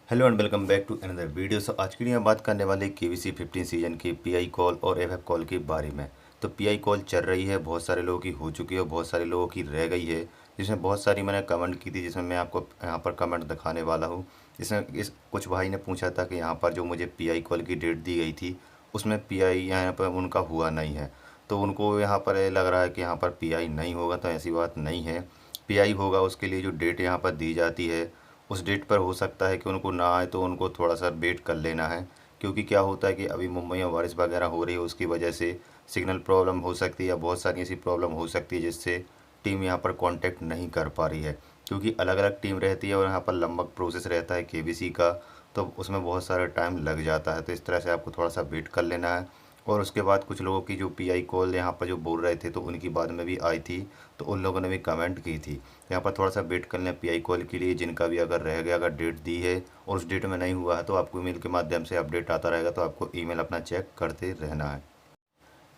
Hello and welcome back to another video. आज की बात करने वाले केवीसी 15 सीजन के पीआई कॉल और एफएफ कॉल के बारे में। तो पीआई कॉल चल रही है, बहुत सारे लोगों की हो चुकी है और बहुत सारे लोगों की रह गई है, जिसमें बहुत सारी मैंने कमेंट की थी, जिसमें मैं आपको यहाँ पर कमेंट दिखाने वाला हूँ। जिसमें इस कुछ भाई ने पूछा था कि यहाँ पर जो मुझे पीआई कॉल की डेट दी गई थी उसमें पीआई यहाँ पर उनका हुआ नहीं है। तो उनको यहाँ पर लग रहा है कि यहाँ पर पीआई नहीं होगा, तो ऐसी बात नहीं है। पीआई होगा, उसके लिए जो डेट यहाँ पर दी जाती है उस डेट पर हो सकता है कि उनको ना आए, तो उनको थोड़ा सा वेट कर लेना है। क्योंकि क्या होता है कि अभी मुंबई में बारिश वगैरह हो रही है, उसकी वजह से सिग्नल प्रॉब्लम हो सकती है या बहुत सारी ऐसी प्रॉब्लम हो सकती है जिससे टीम यहाँ पर कांटेक्ट नहीं कर पा रही है। क्योंकि अलग अलग टीम रहती है और यहाँ पर लंबा प्रोसेस रहता है केबीसी का, तो उसमें बहुत सारा टाइम लग जाता है। तो इस तरह से आपको थोड़ा सा वेट कर लेना है। और उसके बाद कुछ लोगों की जो पीआई कॉल यहाँ पर जो बोल रहे थे, तो उनकी बाद में भी आई थी, तो उन लोगों ने भी कमेंट की थी। यहाँ पर थोड़ा सा वेट कर लें पीआई कॉल के लिए। जिनका भी अगर रह गया, अगर डेट दी है और उस डेट में नहीं हुआ है, तो आपको ईमेल के माध्यम से अपडेट आता रहेगा, तो आपको ईमेल अपना चेक करते रहना है।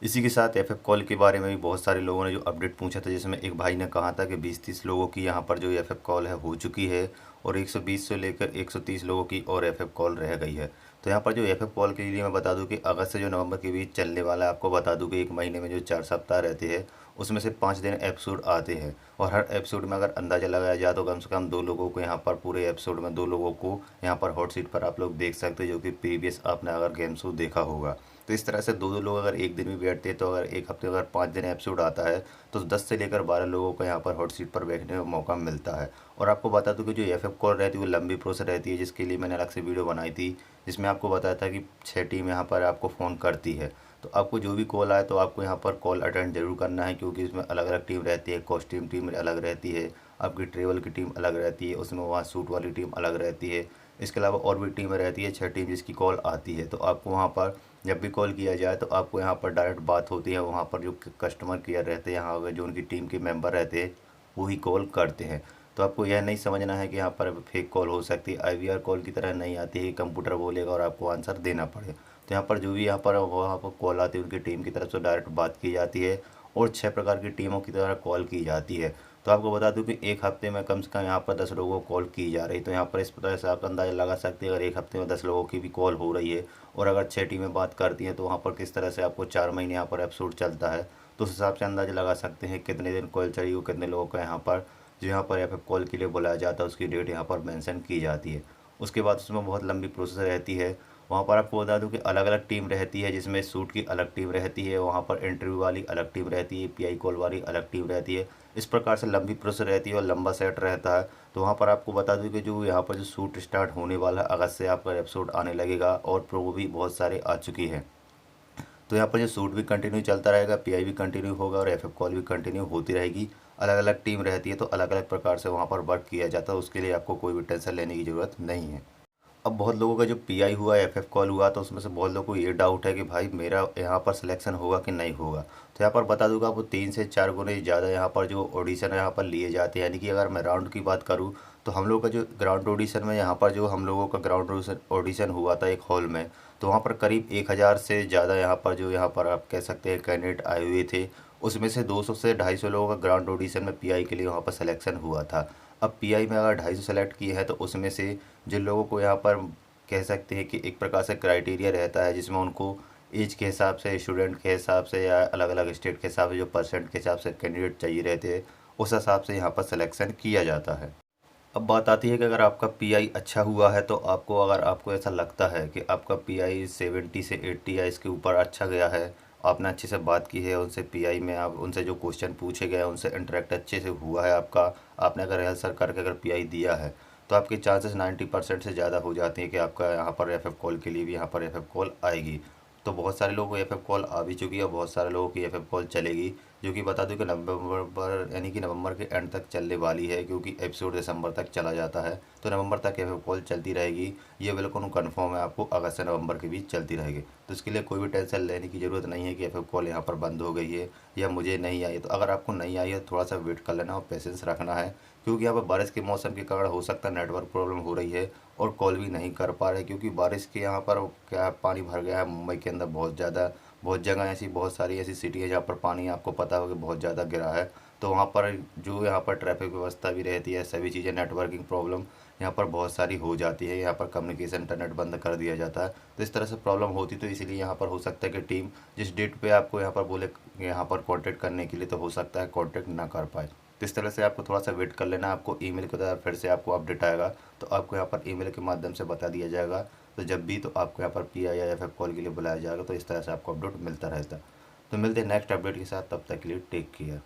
इसी के साथ एफएफ कॉल के बारे में भी बहुत सारे लोगों ने जो अपडेट पूछा था, जिसमें एक भाई ने कहा था कि 20-30 लोगों की यहाँ पर जो एफएफ कॉल है हो चुकी है और 120 से लेकर 130 लोगों की और एफएफ कॉल रह गई है। तो यहाँ पर जो एफएफ कॉल के लिए मैं बता दूं कि अगस्त से जो नवंबर के बीच चलने वाला है, आपको बता दूं कि एक महीने में जो 4 सप्ताह रहते हैं उसमें से 5 दिन एपिसोड आते हैं। और हर एपिसोड में अगर अंदाज़ा लगाया जाए तो कम से कम 2 लोगों को यहाँ पर, पूरे एपिसोड में 2 लोगों को यहाँ पर हॉट सीट पर आप लोग देख सकते हैं, जो कि प्रीवियस आपने अगर गेम शो देखा होगा। तो इस तरह से 2-2 लोग अगर एक दिन भी बैठते हैं, तो अगर एक हफ्ते अगर 5 दिन एपिसोड आता है, तो 10 से लेकर 12 लोगों को यहाँ पर हॉट सीट पर बैठने का मौका मिलता है। और आपको बता दूं कि जो एफएफ कॉल रहती है वो लंबी प्रोसेस रहती है, जिसके लिए मैंने अलग से वीडियो बनाई थी, जिसमें आपको बताया था कि 6 टीम यहाँ पर आपको फ़ोन करती है। तो आपको जो भी कॉल आए तो आपको यहाँ पर कॉल अटेंड जरूर करना है, क्योंकि इसमें अलग अलग टीम रहती है। कॉस्ट्यूम टीम अलग रहती है, आपकी ट्रेवल की टीम अलग रहती है, उसमें वहाँ सूट वाली टीम अलग रहती है। इसके अलावा और भी टीमें रहती है, 6 टीम जिसकी कॉल आती है। तो आपको वहाँ पर जब भी कॉल किया जाए तो आपको यहाँ पर डायरेक्ट बात होती है, वहाँ पर जो कस्टमर केयर रहते हैं, यहाँ जो उनकी टीम के मेंबर रहते हैं वही कॉल करते हैं। तो आपको यह नहीं समझना है कि यहाँ पर फेक कॉल हो सकती है। आईवीआर कॉल की तरह नहीं आती है कि कंप्यूटर बोलेगा और आपको आंसर देना पड़े। तो यहाँ पर जो भी यहाँ पर वहाँ पर कॉल आती है, उनकी टीम की तरफ से डायरेक्ट बात की जाती है और 6 प्रकार की टीमों की तरह कॉल की जाती है। तो आपको बता दूं कि एक हफ्ते में कम से कम यहाँ पर 10 लोगों को कॉल की जा रही है। तो यहाँ पर इस तरह से आप अंदाज़ा लगा सकते हैं, अगर एक हफ्ते में 10 लोगों की भी कॉल हो रही है और अगर 6 टीमें बात करती हैं, तो वहाँ पर किस तरह से आपको 4 महीने यहाँ पर एपिसोड चलता है। तो उस हिसाब से अंदाज़ा लगा सकते हैं कितने दिन कॉल चली हो, कितने लोगों को यहाँ पर जो यहाँ पर एफ कॉल के लिए बुलाया जाता है, उसकी डेट यहाँ पर मेंशन की जाती है। उसके बाद उसमें बहुत लंबी प्रोसेस रहती है। वहाँ पर आपको बता दूं कि अलग अलग टीम रहती है, जिसमें सूट की अलग टीम रहती है, वहाँ पर इंटरव्यू वाली अलग टीम रहती है, पीआई कॉल वाली अलग टीम रहती है। इस प्रकार से लंबी प्रोसेस रहती है और लंबा सेट रहता है। तो वहाँ पर आपको बता दूं कि जो यहाँ पर जो शूट स्टार्ट होने वाला है, अगस्त से आपका एपिसोड आने लगेगा और प्रो भी बहुत सारे आ चुकी है। तो यहाँ पर जो शूट भी कंटिन्यू चलता रहेगा, पीआई भी कंटिन्यू होगा और एफएफ कॉल भी कंटिन्यू होती रहेगी। अलग अलग टीम रहती है, तो अलग अलग प्रकार से वहाँ पर वर्क किया जाता है। उसके लिए आपको कोई भी टेंशन लेने की ज़रूरत नहीं है। अब बहुत लोगों का जो पीआई हुआ, एफएफ कॉल हुआ, तो उसमें से बहुत लोगों को ये डाउट है कि भाई मेरा यहाँ पर सिलेक्शन होगा कि नहीं होगा। तो यहाँ पर बता दूंगा, वो 3 से 4 गुने ज़्यादा यहाँ पर जो ऑडिशन है यहाँ पर लिए जाते हैं। यानी कि अगर मैं राउंड की बात करूँ, तो हम लोग का जो ग्राउंड ऑडिशन में यहाँ पर जो हम लोगों का ग्राउंड ऑडिशन हुआ था एक हॉल में, तो वहाँ पर करीब 1000 से ज़्यादा यहाँ पर जो यहाँ पर आप कह सकते हैं कैंडिडेट आए हुए थे। उसमें से 200 से 250 लोगों का ग्राउंड ऑडिशन में पीआई के लिए वहाँ पर सिलेक्शन हुआ था। अब पीआई में अगर 250 सेलेक्ट किए हैं, तो उसमें से जिन लोगों को यहाँ पर कह सकते हैं कि एक प्रकार से क्राइटेरिया रहता है, जिसमें उनको एज के हिसाब से, स्टूडेंट के हिसाब से या अलग अलग स्टेट के हिसाब से जो परसेंट के हिसाब से कैंडिडेट चाहिए रहते हैं, उस हिसाब से यहाँ पर सिलेक्शन किया जाता है। अब बात आती है कि अगर आपका पीआई अच्छा हुआ है, तो आपको, अगर आपको ऐसा लगता है कि आपका पीआई 70 से 80 या इसके ऊपर अच्छा गया है, आपने अच्छे से बात की है उनसे, पीआई में आप उनसे जो क्वेश्चन पूछे गए उनसे इंटरेक्ट अच्छे से हुआ है आपका, आपने अगर रिहर्सल करके अगर पीआई दिया है, तो आपके चांसेस 90% से ज़्यादा हो जाते हैं कि आपका यहाँ पर एफएफ कॉल के लिए भी यहाँ पर एफएफ कॉल आएगी। तो बहुत सारे लोगों को एफएफ कॉल आ भी चुकी है, बहुत सारे लोगों की एफएफ कॉल चलेगी, जो कि बता दूं कि नवंबर यानी कि नवंबर के एंड तक चलने वाली है, क्योंकि एपिसोड दिसंबर तक चला जाता है। तो नवंबर तक एफएफ कॉल चलती रहेगी, ये बिल्कुल कन्फर्म है, आपको अगस्त से नवंबर के बीच चलती रहेगी। तो इसके लिए कोई भी टेंशन लेने की ज़रूरत नहीं है कि एफएफ कॉल यहाँ पर बंद हो गई है या मुझे नहीं आई है। तो अगर आपको नहीं आई है, तो थोड़ा सा वेट कर लेना और पेशेंस रखना है, क्योंकि यहाँ पर बारिश के मौसम के कारण हो सकता है नेटवर्क प्रॉब्लम हो रही है और कॉल भी नहीं कर पा रहे, क्योंकि बारिश के यहाँ पर क्या है, पानी भर गया है मुंबई के अंदर बहुत ज़्यादा। बहुत जगह ऐसी, बहुत सारी ऐसी सिटी है जहाँ पर पानी आपको पता होगा बहुत ज़्यादा गिरा है। तो वहाँ पर जो यहाँ पर ट्रैफिक व्यवस्था भी रहती है, सभी चीज़ें, नेटवर्किंग प्रॉब्लम यहाँ पर बहुत सारी हो जाती है, यहाँ पर कम्युनिकेशन इंटरनेट बंद कर दिया जाता है। तो इस तरह से प्रॉब्लम होती, तो इसीलिए यहाँ पर हो सकता है कि टीम जिस डेट पे आपको यहाँ पर बोले यहाँ पर कांटेक्ट करने के लिए, तो हो सकता है कांटेक्ट ना कर पाए। तो इस तरह से आपको थोड़ा सा वेट कर लेना, आपको ईमेल के द्वारा फिर से आपको अपडेट आएगा, तो आपको यहाँ पर ईमेल के माध्यम से बता दिया जाएगा। तो जब भी तो आपको यहाँ पर पीआई या एफएफ कॉल के लिए बुलाया जाएगा, तो इस तरह से आपको अपडेट मिलता रहता है। तो मिलते हैं नेक्स्ट अपडेट के साथ, तब तक के लिए टेक केयर।